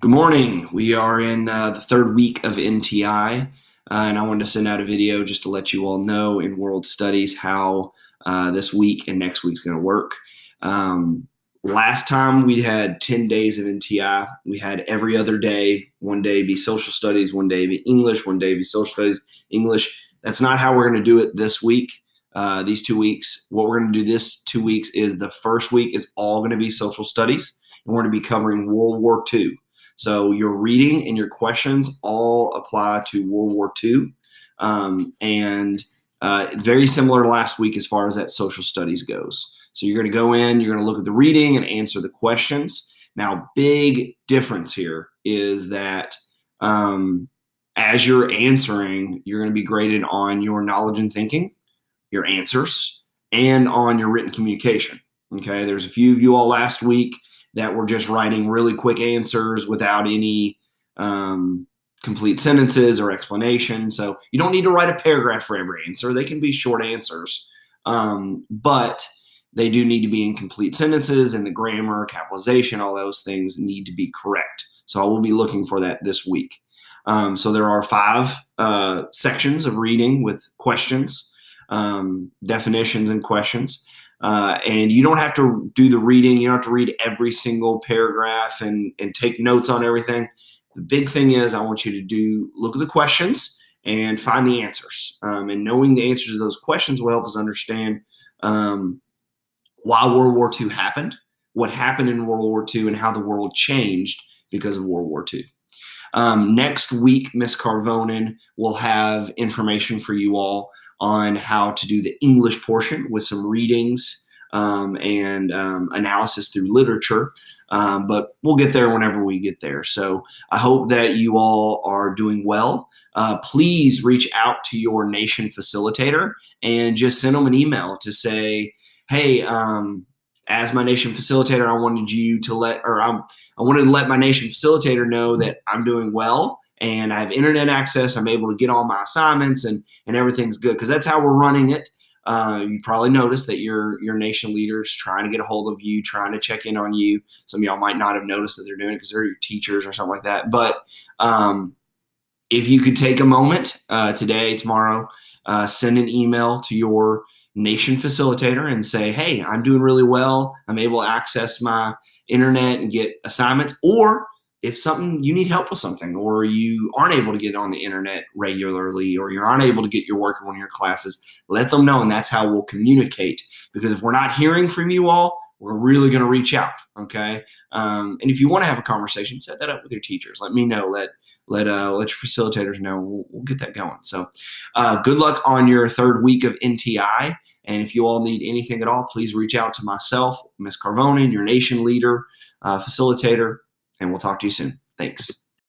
Good morning. We are in the third week of NTI, and I wanted to send out a video just to let you all know in World Studies how this week and next week's going to work. Last time we had 10 days of NTI. We had every other day, one day be social studies, one day be English, one day be social studies, English. That's not how we're going to do it this week, these 2 weeks. What we're going to do this 2 weeks is the first week is all going to be social studies, and we're going to be covering World War II. So your reading and your questions all apply to World War II, and very similar to last week as far as that social studies goes. So you're going to go in, you're going to look at the reading and answer the questions. Now, big difference here is that as you're answering, you're going to be graded on your knowledge and thinking, your answers, and on your written communication. Okay, there's a few of you all last week that were just writing really quick answers without any complete sentences or explanation. So you don't need to write a paragraph for every answer. They can be short answers, but they do need to be in complete sentences, and the grammar, capitalization, all those things need to be correct. So I will be looking for that this week. So there are 5 sections of reading with questions, definitions, and questions. And you don't have to do the reading. You don't have to read every single paragraph and take notes on everything. The big thing is I want you to look at the questions and find the answers. And knowing the answers to those questions will help us understand why World War II happened, what happened in World War II, and how the world changed because of World War II. Next week, Ms. Carvonen will have information for you all on how to do the English portion with some readings and analysis through literature. But we'll get there whenever we get there. So I hope that you all are doing well. Please reach out to your nation facilitator and just send them an email to say, hey, as my nation facilitator, I wanted to let my nation facilitator know that I'm doing well and I have internet access. I'm able to get all my assignments and everything's good, because that's how we're running it. You probably noticed that your nation leaders trying to get a hold of you, trying to check in on you. Some of y'all might not have noticed that they're doing it because they're your teachers or something like that. But if you could take a moment today, tomorrow, send an email to your nation facilitator and say, hey, I'm doing really well. I'm able to access my internet and get assignments. Or if you need help with something, or you aren't able to get on the internet regularly, or you're unable to get your work in one of your classes, let them know, and that's how we'll communicate. Because if we're not hearing from you all, we're really going to reach out, okay? And if you want to have a conversation, set that up with your teachers. Let me know. Let your facilitators know. We'll get that going. So good luck on your third week of NTI. And if you all need anything at all, please reach out to myself, Ms. Carvonen, your nation leader, facilitator, and we'll talk to you soon. Thanks.